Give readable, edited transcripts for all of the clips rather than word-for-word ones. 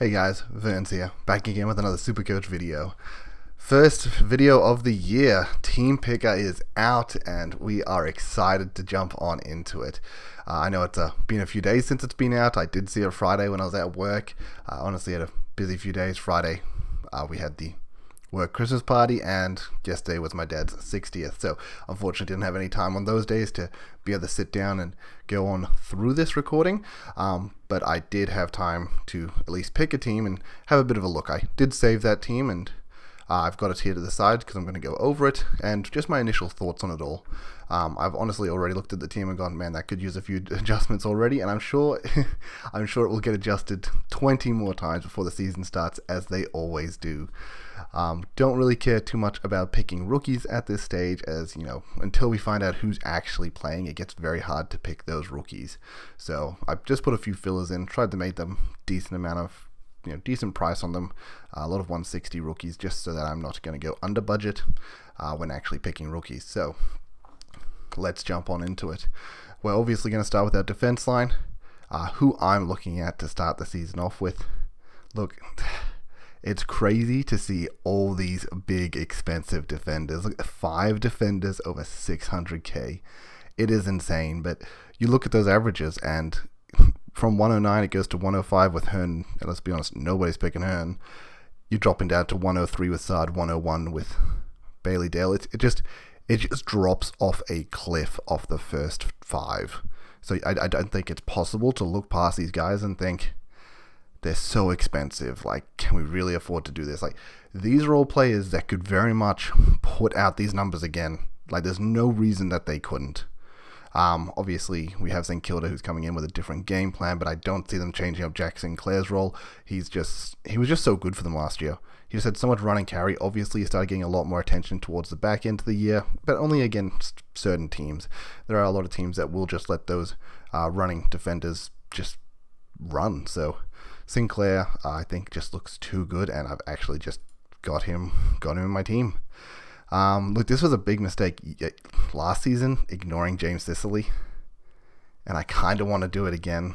Hey guys, Vern's here, back again with another Supercoach video. First video of the year, Team Picker is out and we are excited to jump on into it. I know it's been a few days since it's been out. I did see it Friday when I was at work. I honestly had a busy few days. Friday we had the work Christmas party, and yesterday was my dad's 60th, so unfortunately didn't have any time on those days to be able to sit down and go on through this recording, but I did have time to at least pick a team and have a bit of a look. I did save that team, and I've got it here to the side because I'm going to go over it and just my initial thoughts on it all. I've honestly already looked at the team and gone, man, that could use a few adjustments already, and I'm sure it will get adjusted 20 more times before the season starts, as they always do. Don't really care too much about picking rookies at this stage, as until we find out who's actually playing, it gets very hard to pick those rookies. So I've just put a few fillers in, tried to make them decent price on them, a lot of 160 rookies, just so that I'm not going to go under budget when actually picking rookies. So let's jump on into it. We're obviously going to start with our defense line, who I'm looking at to start the season off with. Look, it's crazy to see all these big expensive defenders. Look, 5 defenders over 600k. It is insane, but you look at those averages, and from 109 it goes to 105 with Hearn, and let's be honest, nobody's picking Hearn. You're dropping down to 103 with Sard, 101 with Bailey Dale. It just drops off a cliff off the first 5. So I don't think it's possible to look past these guys and think they're so expensive. Like, can we really afford to do this? Like, these are all players that could very much put out these numbers again. Like, there's no reason that they couldn't. Obviously, we have St Kilda who's coming in with a different game plan, but I don't see them changing up Jack Sinclair's role. He was just so good for them last year. He just had so much run and carry. Obviously, he started getting a lot more attention towards the back end of the year, but only against certain teams. There are a lot of teams that will just let those running defenders just run. So Sinclair, I think, just looks too good, and I've actually just got him in my team. Look, this was a big mistake last season, ignoring James Sicily, and I kind of want to do it again.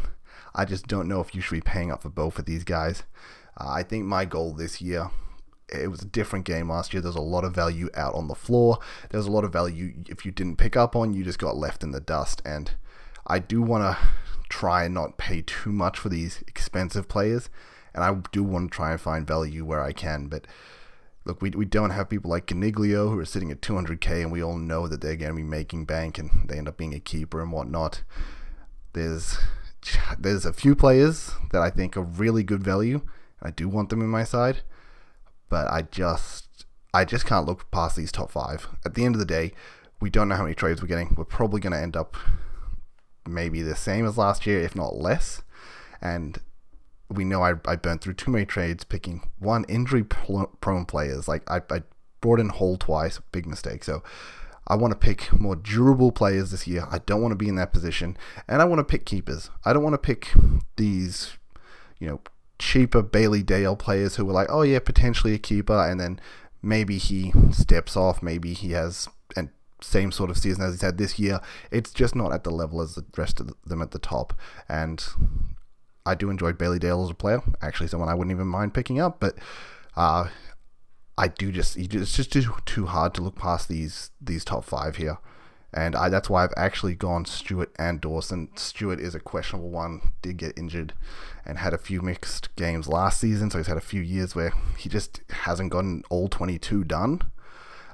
I just don't know if you should be paying up for both of these guys. I think my goal this year, it was a different game last year. There's a lot of value out on the floor. There's a lot of value if you didn't pick up on, you just got left in the dust, and I do want to try and not pay too much for these expensive players, and I do want to try and find value where I can. But look, we don't have people like Caniglio who are sitting at 200k, and we all know that they're going to be making bank and they end up being a keeper and whatnot. There's a few players that I think are really good value, and I do want them in my side, but I just can't look past these top 5. At the end of the day, we don't know how many trades we're getting. We're probably going to end up maybe the same as last year, if not less, and we know I burnt through too many trades picking one injury-prone players. Like, I brought in Hall twice, big mistake. So I want to pick more durable players this year. I don't want to be in that position, and I want to pick keepers. I don't want to pick these, cheaper Bailey Dale players who were like, oh yeah, potentially a keeper, and then maybe he steps off, maybe he has and same sort of season as he's had this year. It's just not at the level as the rest of them at the top, and I do enjoy Bailey Dale as a player, actually someone I wouldn't even mind picking up, but it's just too hard to look past these top 5 here, and that's why I've actually gone Stewart and Dawson. Stewart is a questionable one, did get injured and had a few mixed games last season, so he's had a few years where he just hasn't gotten all 22 done,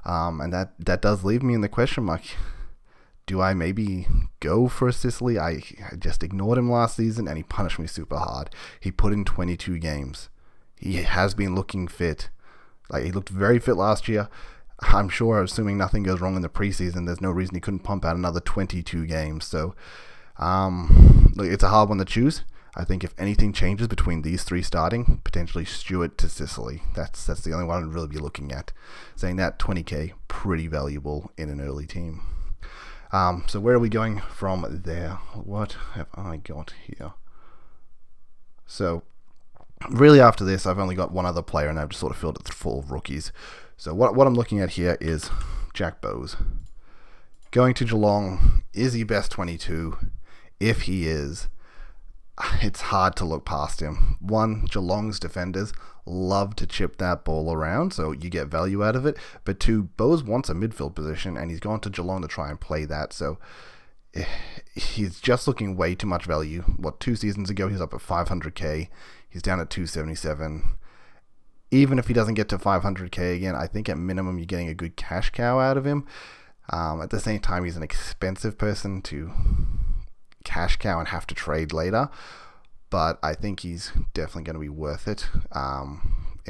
and that does leave me in the question mark. Do I maybe go for a Sicily? I just ignored him last season, and he punished me super hard. He put in 22 games. He has been looking fit. Like, he looked very fit last year. I'm sure, assuming nothing goes wrong in the preseason, there's no reason he couldn't pump out another 22 games. So, look, it's a hard one to choose. I think if anything changes between these 3 starting, potentially Stewart to Sicily. That's the only one I'd really be looking at. Saying that, 20k, pretty valuable in an early team. So where are we going from there? What have I got here? So really after this, I've only got one other player, and I've just sort of filled it full of rookies. So what I'm looking at here is Jack Bowes. Going to Geelong, is he best 22? If he is, it's hard to look past him. One, Geelong's defenders love to chip that ball around, so you get value out of it. But two, Bose wants a midfield position, and he's gone to Geelong to try and play that, so he's just looking way too much value. 2 seasons ago, he was up at 500k. He's down at 277. Even if he doesn't get to 500k again, I think at minimum you're getting a good cash cow out of him. At the same time, he's an expensive person to cash cow and have to trade later, but I think he's definitely going to be worth it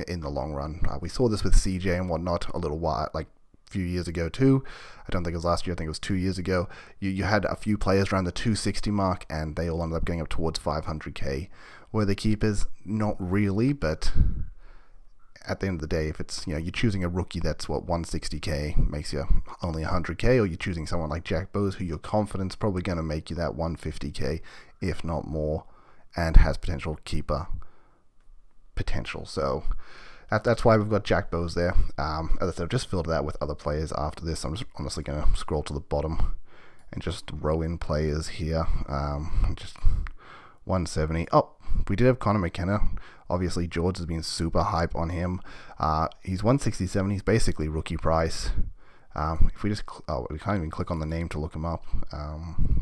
in the long run. We saw this with CJ and whatnot a little while, like a few years ago too. I don't think it was last year, I think it was 2 years ago. You had a few players around the 260 mark and they all ended up getting up towards 500k. Were the keepers? Not really, but at the end of the day, if it's, you're choosing a rookie that's 160k, makes you only 100k, or you're choosing someone like Jack Bowes who you're confident's probably going to make you that 150k, if not more, and has potential keeper potential. So that's why we've got Jack Bowes there. As I said, I've just filled it out with other players after this. I'm just honestly going to scroll to the bottom and just row in players here. Just 170. Oh, we did have Connor McKenna. Obviously, George has been super hype on him. He's 167. He's basically rookie price. If we just... we can't even click on the name to look him up.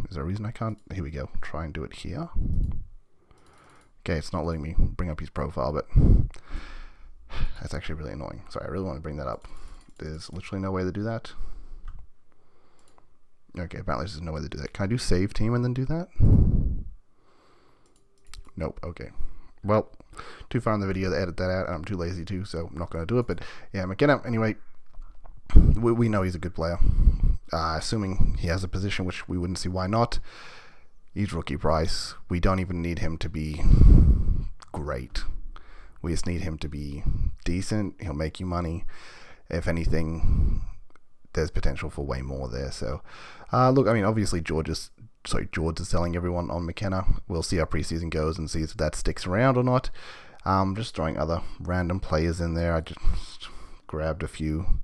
Is there a reason I can't? Here we go. Try and do it here. Okay, it's not letting me bring up his profile, but that's actually really annoying. Sorry, I really want to bring that up. There's literally no way to do that. Okay, apparently there's no way to do that. Can I do save team and then do that? Nope. Okay. Well, too far in the video to edit that out, and I'm too lazy to, so I'm not going to do it. But yeah, McKenna, anyway, we know he's a good player. Assuming he has a position, which we wouldn't see why not. He's rookie price. We don't even need him to be great. We just need him to be decent. He'll make you money. If anything, there's potential for way more there. So, look, I mean, obviously George is selling everyone on McKenna. We'll see how preseason goes and see if that sticks around or not. Just throwing other random players in there. I just grabbed a few.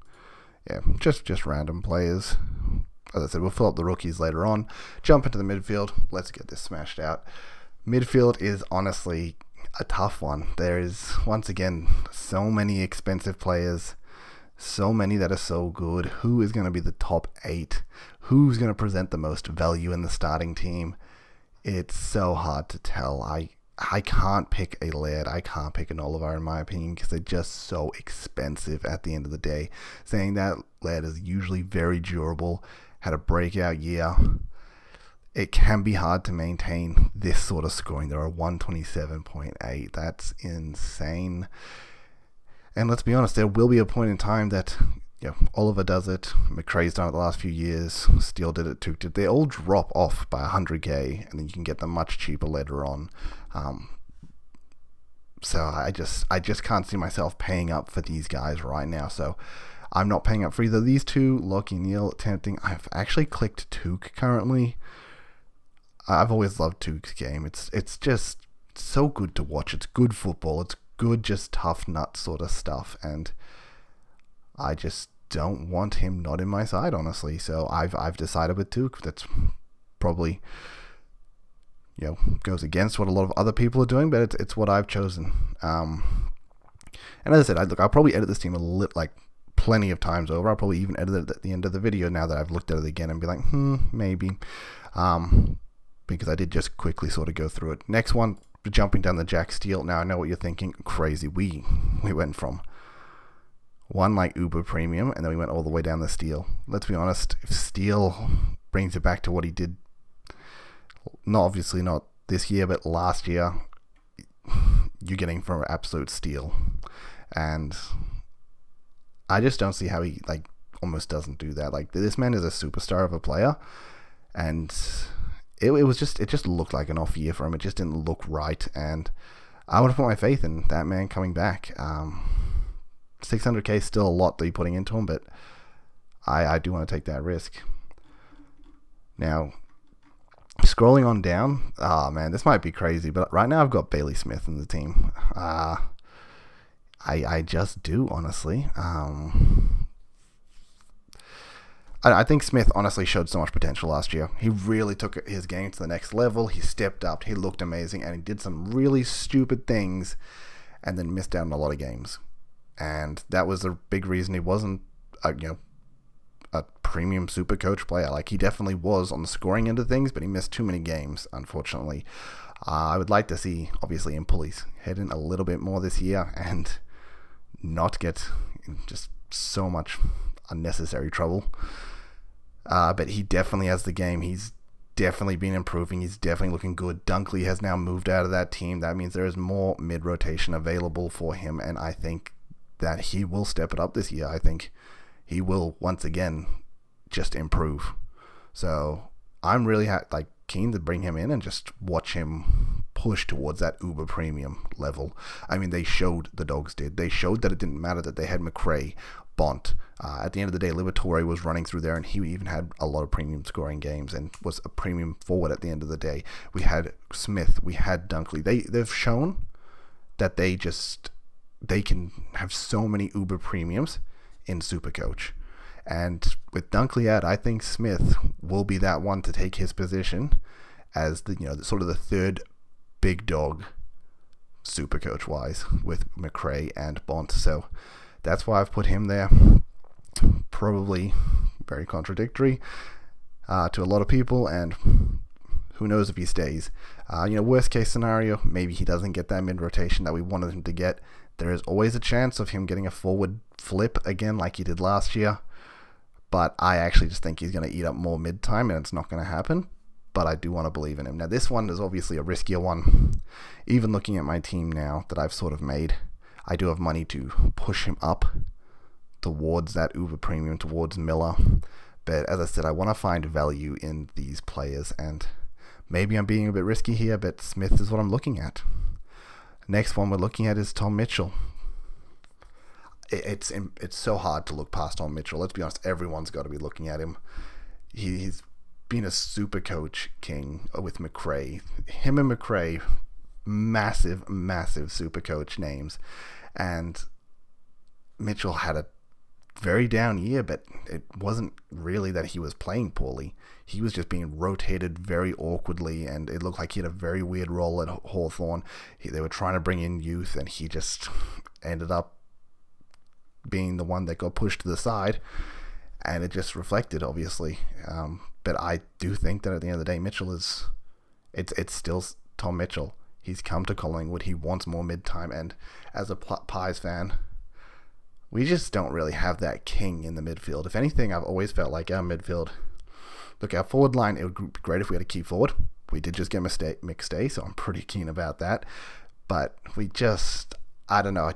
Yeah, just random players. As I said, we'll fill up the rookies later on. Jump into the midfield. Let's get this smashed out. Midfield is honestly a tough one. There is, once again, so many expensive players. So many that are so good. Who is going to be the top 8? Who's going to present the most value in the starting team? It's so hard to tell. I can't pick a Laird. I can't pick an Oliver, in my opinion, because they're just so expensive at the end of the day. Saying that, Laird is usually very durable, had a breakout year. It can be hard to maintain this sort of scoring. There are 127.8. That's insane. And let's be honest, there will be a point in time that Oliver does it, McRae's done it the last few years, Steele did it too. They all drop off by 100k, and then you can get them much cheaper later on. So I just can't see myself paying up for these guys right now. So I'm not paying up for either these two. Lockie Neal, tempting. I've actually clicked Took currently. I've always loved Took's game. It's just so good to watch. It's good football. It's good, just tough nut sort of stuff, and I just don't want him not in my side, honestly. So I've decided with Took. That's probably goes against what a lot of other people are doing, but it's what I've chosen. And as I said, I'll probably edit this team plenty of times over. I'll probably even edit it at the end of the video now that I've looked at it again and be like, maybe, because I did just quickly sort of go through it. Next one, jumping down the Jack Steele. Now I know what you're thinking. Crazy. We went from one Uber premium, and then we went all the way down the Steele. Let's be honest, if Steele brings it back to what he did, obviously not this year, but last year, you're getting from absolute steal. And I just don't see how he almost doesn't do that. This man is a superstar of a player, and it just looked like an off year for him. It just didn't look right, and I would have put my faith in that man coming back. 600k is still a lot to be putting into him, but I do want to take that risk. Now, scrolling on down, man, this might be crazy, but right now I've got Bailey Smith in the team. I just do, honestly. I think Smith honestly showed so much potential last year. He really took his game to the next level. He stepped up. He looked amazing, and he did some really stupid things, and then missed out on a lot of games. And that was a big reason he wasn't, a premium super coach player. Like, he definitely was on the scoring end of things, but he missed too many games, unfortunately. I would like to see, obviously, him pull his head in a little bit more this year and not get just so much unnecessary trouble. But he definitely has the game. He's definitely been improving. He's definitely looking good. Dunkley has now moved out of that team. That means there is more mid-rotation available for him, and I think that he will step it up this year. I think he will once again just improve. So I'm really keen to bring him in and just watch him push towards that uber premium level. I mean, the Dogs did. They showed that it didn't matter that they had McRae, Bont. At the end of the day, Liberatore was running through there, and he even had a lot of premium scoring games and was a premium forward at the end of the day. We had Smith, we had Dunkley. They've shown that they can have so many uber premiums in Supercoach. And with Dunkley out, I think Smith will be that one to take his position as the sort of the third big dog Supercoach wise with McRae and Bont. So that's why I've put him there. Probably very contradictory to a lot of people, and who knows if he stays. Worst case scenario, maybe he doesn't get that mid rotation that we wanted him to get. There is always a chance of him getting a forward flip again like he did last year. But I actually just think he's going to eat up more mid-time, and it's not going to happen. But I do want to believe in him. Now, this one is obviously a riskier one. Even looking at my team now that I've sort of made, I do have money to push him up towards that uber premium, towards Miller. But as I said, I want to find value in these players. And maybe I'm being a bit risky here, but Smith is what I'm looking at. Next one we're looking at is Tom Mitchell. It's so hard to look past Tom Mitchell. Let's be honest, everyone's got to be looking at him. He's been a super coach king with McRae. Him and McRae, massive super coach names. And Mitchell had a very down year, but it wasn't really that he was playing poorly. He was just being rotated very awkwardly, and it looked like he had a very weird role at Hawthorn. They were trying to bring in youth, and he just ended up being the one that got pushed to the side, and it just reflected, obviously. But I do think that at the end of the day, Mitchell it's still Tom Mitchell. He's come to Collingwood. He wants more mid-time, and as a Pies fan, we just don't really have that king in the midfield. If anything, I've always felt like our midfield, look, our forward line, it would be great if we had a key forward. We did just get Mick Stay, so I'm pretty keen about that. But we just, I don't know,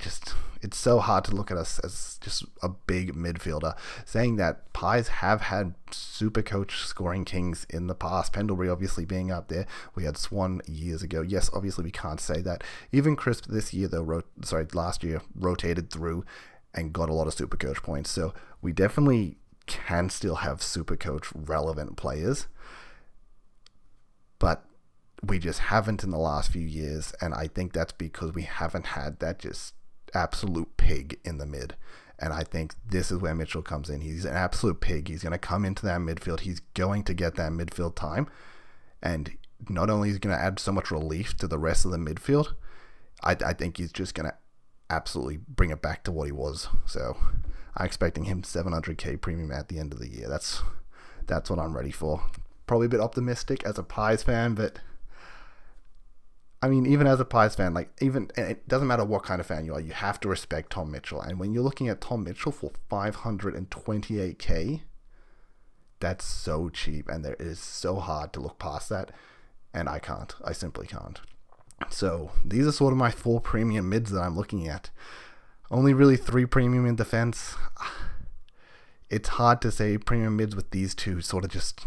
it's so hard to look at us as just a big midfielder. Saying that, Pies have had super coach scoring kings in the past. Pendlebury obviously being up there. We had Swan years ago. Yes, obviously we can't say that. Even Crisp this year, though, last year, rotated through and got a lot of super coach points. So we definitely can still have super coach relevant players. But we just haven't in the last few years, and I think that's because we haven't had that just absolute pig in the mid. And I think this is where Mitchell comes in. He's an absolute pig. He's going to come into that midfield. He's going to get that midfield time. And not only is he going to add so much relief to the rest of the midfield, I think he's just going to absolutely bring it back to what he was. So I'm expecting him 700k premium at the end of the year. That's what I'm ready for. Probably a bit optimistic as a Pies fan, but I mean, even as a Pies fan, it doesn't matter what kind of fan you are, you have to respect Tom Mitchell. And when you're looking at Tom Mitchell for 528k, that's so cheap, and it is so hard to look past that. And I can't. I simply can't. So these are sort of my 4 premium mids that I'm looking at. Only really 3 premium in defense. It's hard to say premium mids with these two. Sort of just,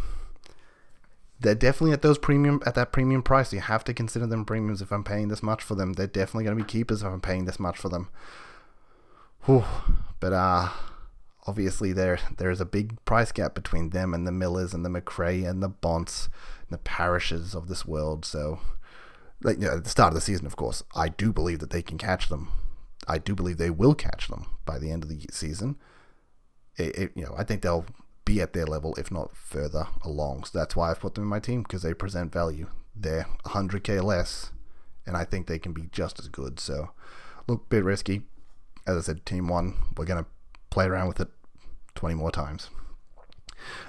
they're definitely at that premium price. You have to consider them premiums if I'm paying this much for them. They're definitely going to be keepers if I'm paying this much for them. Whew. But obviously there is a big price gap between them and the Millers and the McRae and the Bonts and the Parishes of this world. So, at the start of the season, of course, I do believe that they can catch them. I do believe they will catch them by the end of the season. I think they'll be at their level, if not further along. So that's why I've put them in my team, because they present value. They're 100k less, and I think they can be just as good. So, look, bit risky. As I said, team 1, we're going to play around with it 20 more times.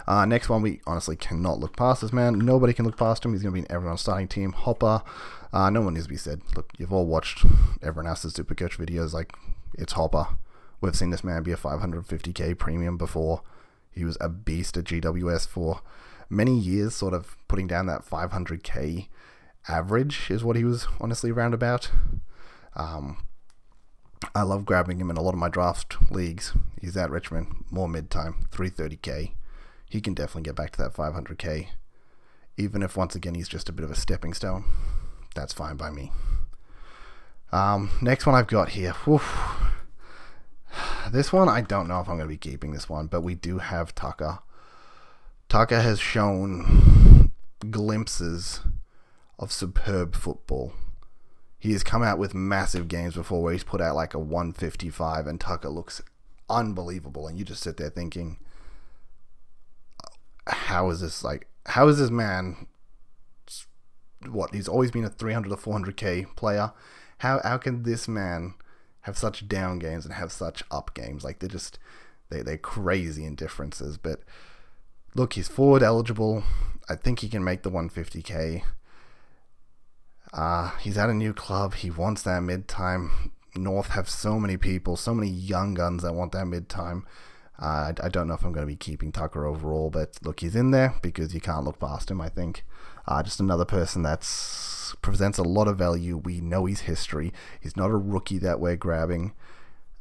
Next one, we honestly cannot look past this man. Nobody can look past him. He's going to be in everyone's starting team. Hopper. No one needs to be said. Look, you've all watched everyone else's Supercoach videos. Like, it's Hopper. We've seen this man be a 550k premium before. He was a beast at GWS for many years, sort of putting down that 500k average is what he was honestly around about. I love grabbing him in a lot of my draft leagues. He's at Richmond, more mid-time, 330k. He can definitely get back to that 500k. Even if, once again, he's just a bit of a stepping stone. That's fine by me. Next one I've got here. Oof. This one, I don't know if I'm going to be keeping this one, but we do have Tucker. Tucker has shown glimpses of superb football. He has come out with massive games before where he's put out like a 155, and Tucker looks unbelievable. And you just sit there thinking, how is this man, he's always been a 300 to 400k player. How can this man have such down games and have such up games? Like, they're crazy in differences. But look, he's forward eligible. I think he can make the 150k. He's at a new club. He wants that mid-time. North have so many people, so many young guns that want that mid-time. I don't know if I'm going to be keeping Tucker overall, but look, he's in there because you can't look past him, I think. Just another person that presents a lot of value. We know his history. He's not a rookie that we're grabbing,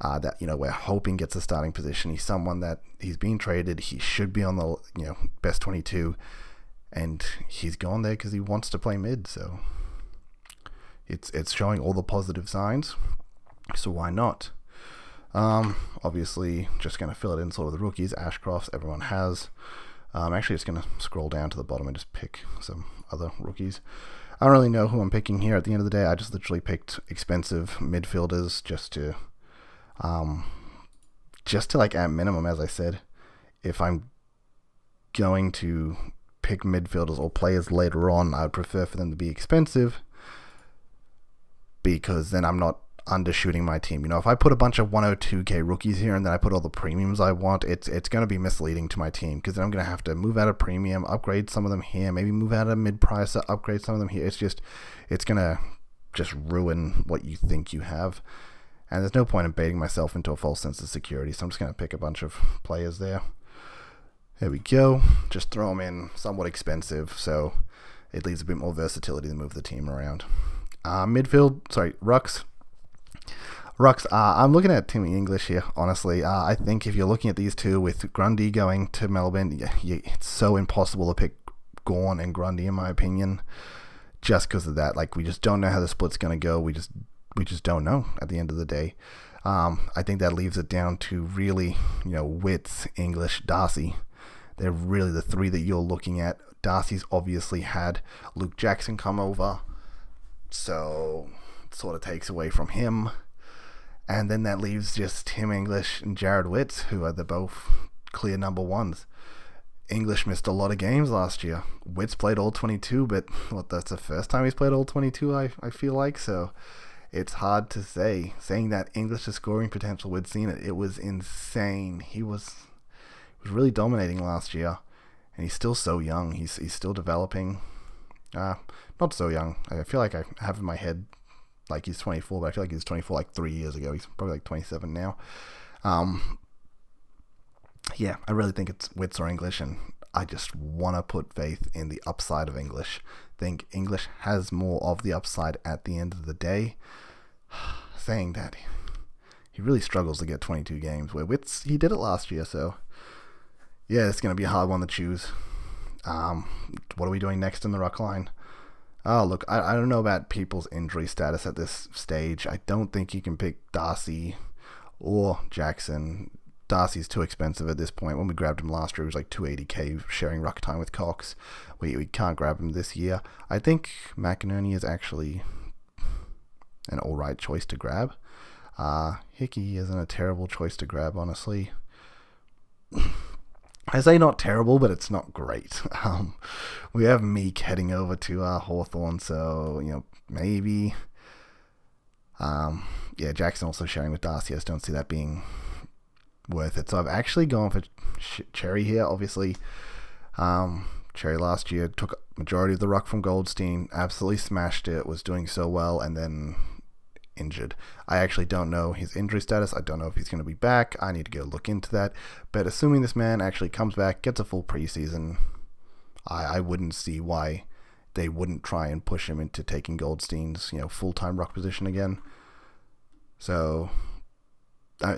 that we're hoping gets a starting position. He's someone that he's being traded. He should be on the best 22, and he's gone there because he wants to play mid. So it's showing all the positive signs. So why not? Obviously, just going to fill it in sort of the rookies. Ashcrofts, everyone has. Actually, just going to scroll down to the bottom and just pick some other rookies. I don't really know who I'm picking here. At the end of the day, I just literally picked expensive midfielders just to like at minimum, as I said, if I'm going to pick midfielders or players later on, I would prefer for them to be expensive, because then I'm not undershooting my team. If I put a bunch of 102k rookies here and then I put all the premiums I want, it's going to be misleading to my team, because then I'm going to have to move out a premium, upgrade some of them here, maybe move out a mid-price, upgrade some of them here. It's going to just ruin what you think you have, and there's no point in baiting myself into a false sense of security. So I'm just going to pick a bunch of players there. There we go. Just throw them in somewhat expensive, so it leaves a bit more versatility to move the team around. Rucks. I'm looking at Timmy English here, honestly. I think if you're looking at these two with Grundy going to Melbourne, it's so impossible to pick Gawn and Grundy, in my opinion, just because of that. Like, we just don't know how the split's going to go. We just don't know at the end of the day. I think that leaves it down to really, Witts, English, Darcy. They're really the three that you're looking at. Darcy's obviously had Luke Jackson come over, so it sort of takes away from him. And then that leaves just Tim English and Jared Witts, who are the both clear number ones. English missed a lot of games last year. Witts played all 22, but that's the first time he's played all 22, I feel like. So it's hard to say. Saying that English's scoring potential, we'd seen it. It was insane. He was really dominating last year, and he's still so young. He's still developing. Not so young. I feel like I have in my head like he's 24, but I feel like he was 24 like 3 years ago. He's probably like 27 now. Yeah, I really think it's Witts or English, and I just want to put faith in the upside of English. Think English has more of the upside at the end of the day. Saying that, he really struggles to get 22 games, where Witts, he did it last year, so yeah, it's going to be a hard one to choose. What are we doing next in the ruck line? Oh, look, I don't know about people's injury status at this stage. I don't think you can pick Darcy or Jackson. Darcy's too expensive at this point. When we grabbed him last year, it was like 280k sharing ruck time with Cox. We can't grab him this year. I think McInerney is actually an alright choice to grab. Hickey isn't a terrible choice to grab, honestly. I say not terrible, but it's not great. We have Meek heading over to Hawthorn, so, maybe. Jackson also sharing with Darcy. I just don't see that being worth it. So I've actually gone for Cherry here, obviously. Cherry last year took majority of the ruck from Goldstein, absolutely smashed it, was doing so well, and then injured. I actually don't know his injury status. I don't know if he's going to be back. I need to go look into that. But assuming this man actually comes back, gets a full preseason, I wouldn't see why they wouldn't try and push him into taking Goldstein's full-time ruck position again. So,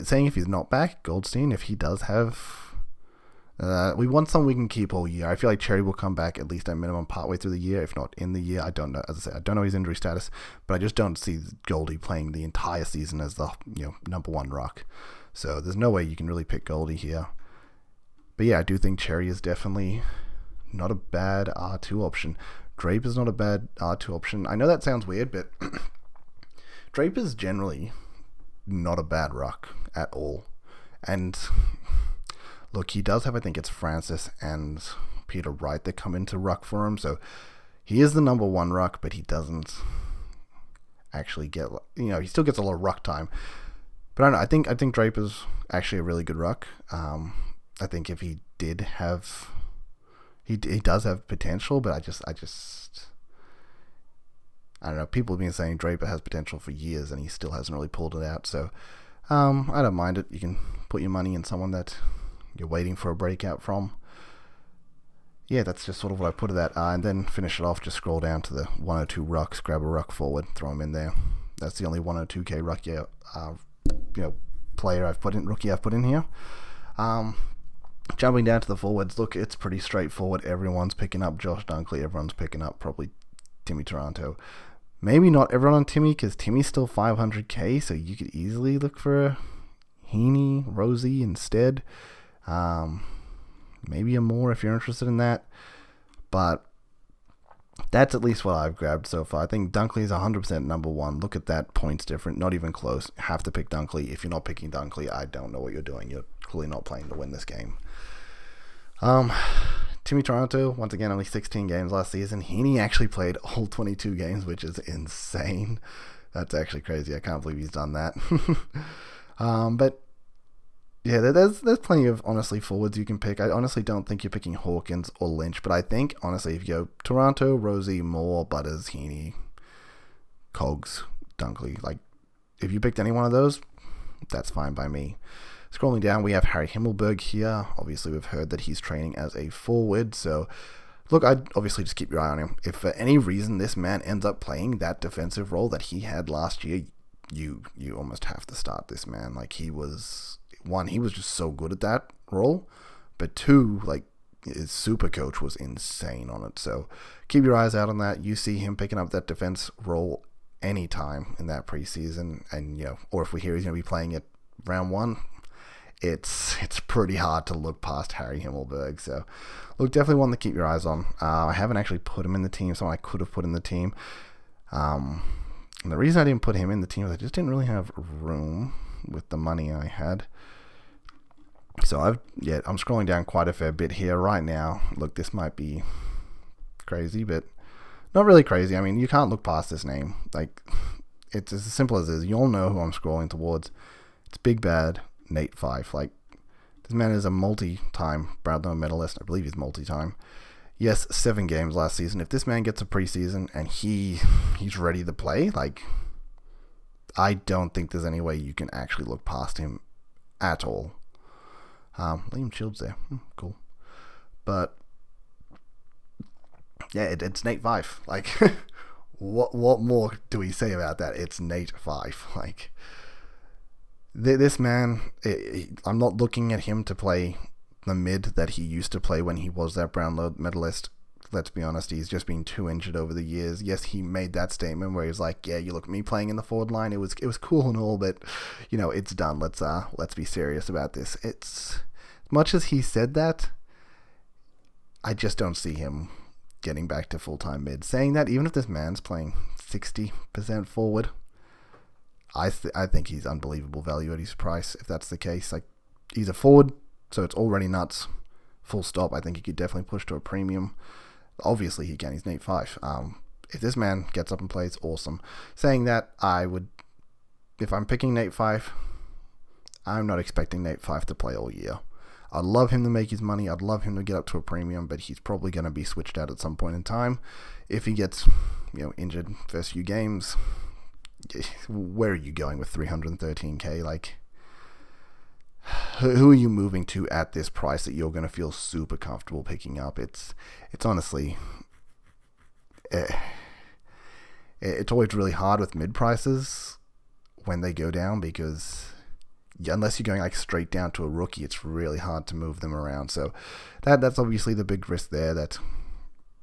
saying if he's not back, Goldstein, if he does have... we want someone we can keep all year. I feel like Cherry will come back at least at minimum partway through the year, if not in the year. I don't know. As I say, I don't know his injury status, but I just don't see Goldie playing the entire season as the number one ruck. So there's no way you can really pick Goldie here. But yeah, I do think Cherry is definitely not a bad R2 option. Drape is not a bad R2 option. I know that sounds weird, but Drape is generally not a bad ruck at all. And look, he does have, I think it's Francis and Peter Wright that come into ruck for him. So he is the number one ruck, but he doesn't actually get, he still gets a lot of ruck time. But I don't know, I think Drape is actually a really good ruck. I think if he did have, he does have potential, but I don't know. People have been saying Draper has potential for years, and he still hasn't really pulled it out. So I don't mind it. You can put your money in someone that you're waiting for a breakout from. Yeah, that's just sort of what I put it at. And then finish it off, just scroll down to the 102 rucks, grab a ruck forward, throw him in there. That's the only 102k ruck player rookie I've put in here. Jumping down to the forwards, look, it's pretty straightforward. Everyone's picking up Josh Dunkley. Everyone's picking up probably Timmy Taranto. Maybe not everyone on Timmy, because Timmy's still 500k, so you could easily look for a Heaney, Rosie instead. Maybe a Moore if you're interested in that. But that's at least what I've grabbed so far. I think Dunkley is 100% number one. Look at that, points different, not even close. Have to pick Dunkley. If you're not picking Dunkley, I don't know what you're doing. You're clearly not playing to win this game. Timmy Taranto, once again, only 16 games last season. Heaney actually played all 22 games, which is insane. That's actually crazy. I can't believe he's done that. But yeah, there's plenty of, honestly, forwards you can pick. I honestly don't think you're picking Hawkins or Lynch, but I think, honestly, if you go Taranto, Rosie, Moore, Butters, Heaney, Cogs, Dunkley, like, if you picked any one of those, that's fine by me. Scrolling down, we have Harry Himmelberg here. Obviously, we've heard that he's training as a forward. So, look, I'd obviously just keep your eye on him. If for any reason this man ends up playing that defensive role that he had last year, you almost have to start this man. Like, he was just so good at that role. But two, like, his Supercoach was insane on it. So, keep your eyes out on that. You see him picking up that defense role anytime in that preseason. And, or if we hear he's going to be playing it round one, it's pretty hard to look past Harry Himmelberg. So, look, definitely one to keep your eyes on. I haven't actually put him in the team, someone I could have put in the team. And the reason I didn't put him in the team is I just didn't really have room with the money I had. So, I'm scrolling down quite a fair bit here right now. Look, this might be crazy, but not really crazy. I mean, you can't look past this name. Like, it's as simple as this. You all know who I'm scrolling towards. It's Big Bad Nate Fife. Like, this man is a multi-time Brownlow medalist. I believe he's multi-time. Yes, 7 games last season. If this man gets a preseason and he's ready to play, like, I don't think there's any way you can actually look past him at all. Liam Shields there. Cool. But yeah, it's Nate Fife. Like, what more do we say about that? It's Nate Fife. Like, this man, I'm not looking at him to play the mid that he used to play when he was that Brownlow medalist. Let's be honest, he's just been too injured over the years. Yes, he made that statement where he's like, yeah, you look at me playing in the forward line, it was cool and all, but it's done. Let's be serious about this. It's, as much as he said that, I just don't see him getting back to full-time mid. Saying that, even if this man's playing 60% forward, I think he's unbelievable value at his price, if that's the case. Like, he's a forward, so it's already nuts. full stop. I think he could definitely push to a premium. Obviously he can, he's Nate 5. If this man gets up and plays, awesome. Saying that, if I'm picking Nate 5, I'm not expecting Nate 5 to play all year. I'd love him to make his money, I'd love him to get up to a premium, but he's probably going to be switched out at some point in time. If he gets, injured first few games, where are you going with 313k? Like, who are you moving to at this price that you're going to feel super comfortable picking up? It's honestly, it's always really hard with mid prices when they go down, because unless you're going like straight down to a rookie, it's really hard to move them around. So that's obviously the big risk there, that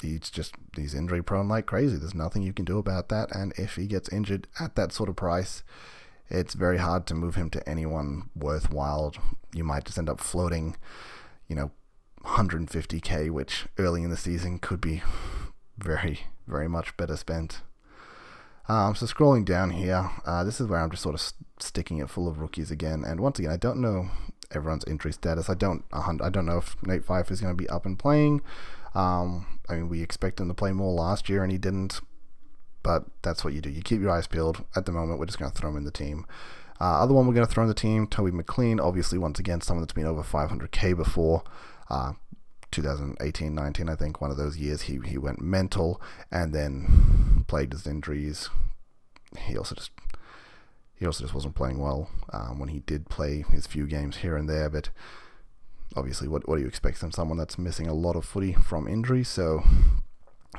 he's injury prone like crazy. There's nothing you can do about that, and if he gets injured at that sort of price, it's very hard to move him to anyone worthwhile. You might just end up floating, 150k, which early in the season could be very, very much better spent. So scrolling down here, this is where I'm just sort of sticking it full of rookies again. And once again, I don't know everyone's injury status. I don't know if Nate Fife is going to be up and playing. We expect him to play more last year and he didn't. But that's what you do. You keep your eyes peeled. At the moment, we're just going to throw him in the team. Other one we're going to throw in the team, Toby McLean. Obviously, once again, someone that's been over 500k before. 2018-19, I think, one of those years he went mental and then played his injuries. He also just wasn't playing well when he did play his few games here and there. But obviously, what do you expect from someone that's missing a lot of footy from injury? So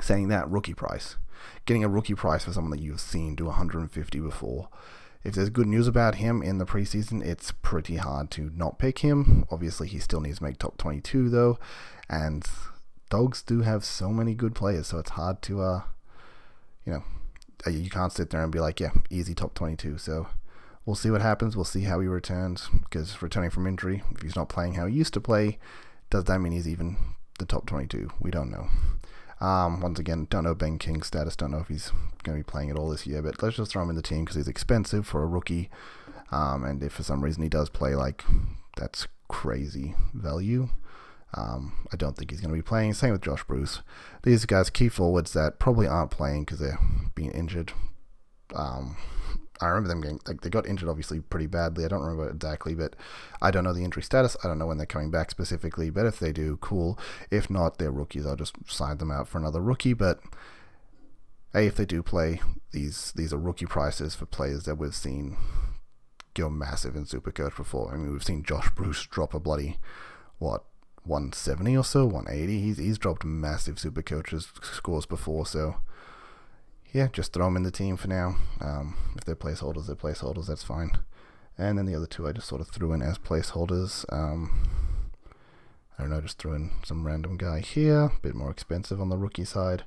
saying that, rookie price. Getting a rookie price for someone that you've seen do 150 before. If there's good news about him in the preseason, it's pretty hard to not pick him. Obviously, he still needs to make top 22 though, and Dogs do have so many good players, so it's hard to, you can't sit there and be like, yeah, easy top 22. So we'll see what happens. We'll see how he returns, because returning from injury, if he's not playing how he used to play, does that mean he's even the top 22? We don't know. Once again, don't know Ben King's status, don't know if he's going to be playing at all this year, but let's just throw him in the team because he's expensive for a rookie, and if for some reason he does play, that's crazy value. I don't think he's going to be playing. Same with Josh Bruce. These guys, key forwards that probably aren't playing because they're being injured. I remember them getting, they got injured obviously pretty badly. I don't remember exactly, but I don't know the injury status. I don't know when they're coming back specifically, but if they do, cool. If not, they're rookies. I'll just sign them out for another rookie. But hey, if they do play, these are rookie prices for players that we've seen go massive in Supercoach before. We've seen Josh Bruce drop a bloody, 170 or so, 180. He's dropped massive Supercoach scores before, so yeah, just throw them in the team for now. If they're placeholders, that's fine. And then the other two I just sort of threw in as placeholders. I don't know, just threw in some random guy here, a bit more expensive on the rookie side.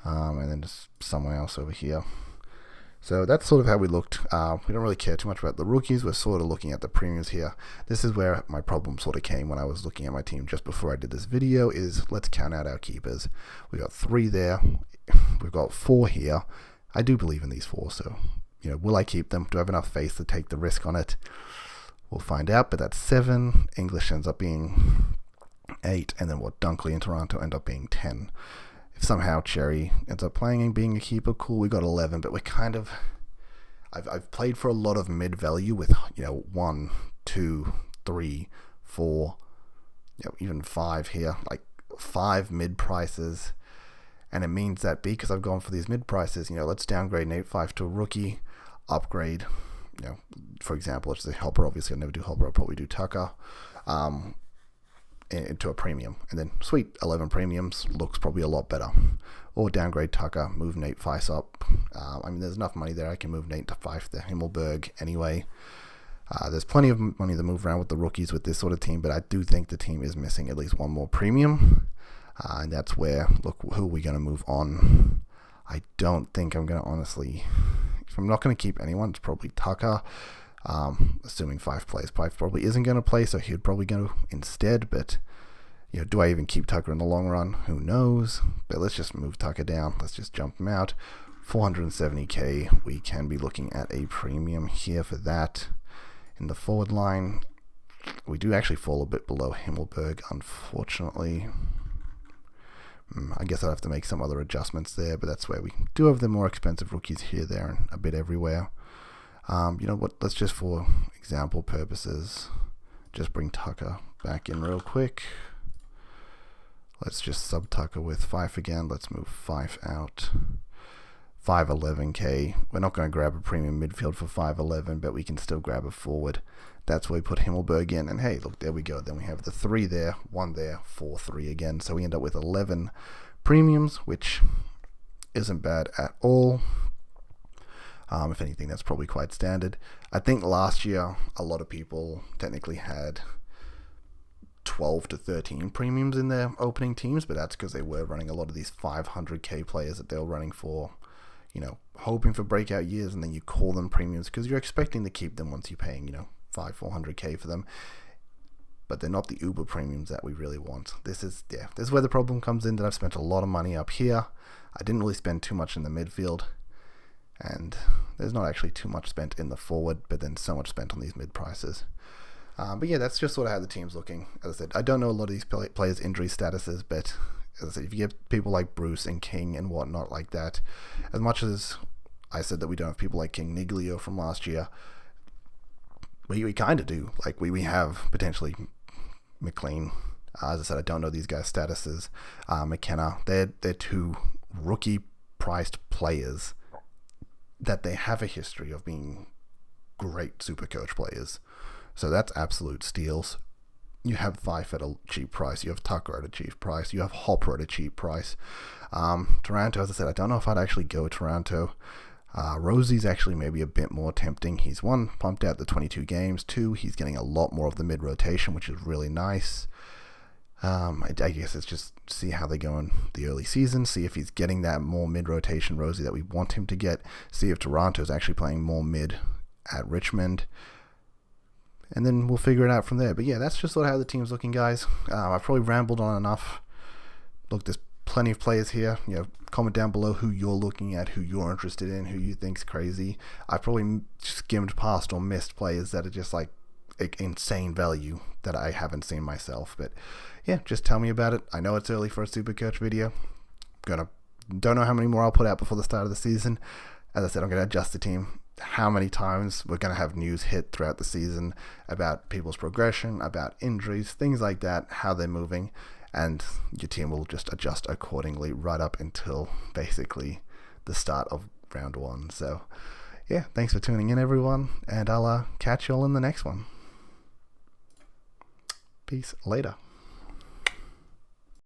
And then just someone else over here. So that's sort of how we looked. We don't really care too much about the rookies. We're sort of looking at the premiums here. This is where my problem sort of came when I was looking at my team just before I did this video, is let's count out our keepers. We got 3 there. We've got 4 here. I do believe in these 4, so will I keep them? Do I have enough faith to take the risk on it? We'll find out, but that's 7. English ends up being 8, and then Dunkley and Toronto end up being 10. If somehow Cherry ends up playing and being a keeper, cool, we got 11, but we're kind of, I've played for a lot of mid value with 1, 2, 3, 4, even 5 here, like 5 mid prices. And it means that because I've gone for these mid prices, let's downgrade Nate 5 to a rookie, upgrade, for example, it's the helper. Obviously, I'll never do helper. I'll probably do Tucker into a premium. And then, sweet, 11 premiums looks probably a lot better. Or downgrade Tucker, move Nate 5 up. There's enough money there. I can move Nate to 5 to Himmelberg anyway. There's plenty of money to move around with the rookies with this sort of team, but I do think the team is missing at least one more premium. And that's where, look, who are we going to move on? I don't think I'm going to honestly, if I'm not going to keep anyone, it's probably Tucker. Assuming 5 plays. 5 probably isn't going to play, so he'd probably go instead. But, do I even keep Tucker in the long run? Who knows? But let's just move Tucker down. Let's just jump him out. 470k. We can be looking at a premium here for that. In the forward line, We do actually fall a bit below Himmelberg, unfortunately. I guess I'll have to make some other adjustments there, but that's where we do have the more expensive rookies here, there, and a bit everywhere. You know what, let's just, for example purposes, just bring Tucker back in real quick. Let's just sub Tucker with Fife again. Let's move Fife out. 511k. We're not going to grab a premium midfield for 511, but we can still grab a forward. That's where we put Himmelberg in. And hey, look, there we go. Then we have the 3 there, 1 there, 4, 3 again. So we end up with 11 premiums, which isn't bad at all. If anything, that's probably quite standard. I think last year, a lot of people technically had 12 to 13 premiums in their opening teams, but that's because they were running a lot of these 500k players that they were running for, you know, hoping for breakout years, and then you call them premiums because you're expecting to keep them once you're paying, you know, 400k for them. But they're not the uber premiums that we really want. This is where the problem comes in, that I've spent a lot of money up here. I didn't really spend too much in the midfield, and there's not actually too much spent in the forward, but then so much spent on these mid prices. But yeah, that's just sort of how the team's looking. As I said, I don't know a lot of these players' injury statuses, but as I said, if you get people like Bruce and King and whatnot like that, as much as I said that we don't have people like King Niglio from last year, we kind of do. Like, we have potentially McLean. As I said, I don't know these guys' statuses. McKenna, they're 2 rookie-priced players that they have a history of being great Supercoach players. So that's absolute steals. You have Fife at a cheap price. You have Tucker at a cheap price. You have Hopper at a cheap price. Toronto, as I said, I don't know if I'd actually go Toronto. Rosie's actually maybe a bit more tempting. He's 1, pumped out the 22 games. 2, he's getting a lot more of the mid-rotation, which is really nice. I guess it's just see how they go in the early season, see if he's getting that more mid-rotation Rosie that we want him to get, see if Toronto's actually playing more mid at Richmond, and then we'll figure it out from there. But yeah, that's just sort of how the team's looking, guys. I've probably rambled on enough. Look, there's plenty of players here. You know, comment down below who you're looking at, who you're interested in, who you think's crazy. I've probably skimmed past or missed players that are just like insane value that I haven't seen myself. But yeah, just tell me about it. I know it's early for a Supercoach video. Don't know how many more I'll put out before the start of the season. As I said, I'm going to adjust the team. How many times we're going to have news hit throughout the season about people's progression, about injuries, things like that, how they're moving, and your team will just adjust accordingly right up until basically the start of round 1. So yeah, thanks for tuning in, everyone, and I'll catch you all in the next one. Peace later.